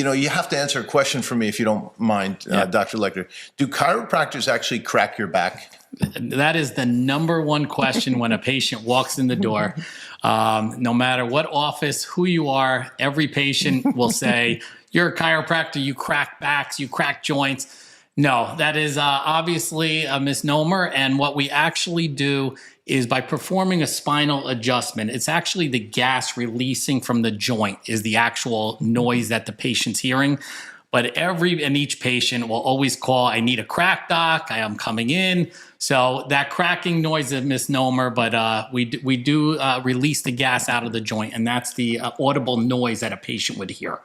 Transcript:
You have to answer a question for me if you don't mind, Dr. Leichter. Do chiropractors actually crack your back? That is the number one question when a patient walks in the door. No matter what office, who you are, every patient will say, "You're a chiropractor, you crack backs, you crack joints." No, that is obviously a misnomer. And what we actually do is by performing a spinal adjustment, it's actually the gas releasing from the joint is the actual noise that the patient's hearing. But each patient will always call, "I need a crack doc, I am coming in." So that cracking noise is a misnomer, but we do release the gas out of the joint, and that's the audible noise that a patient would hear.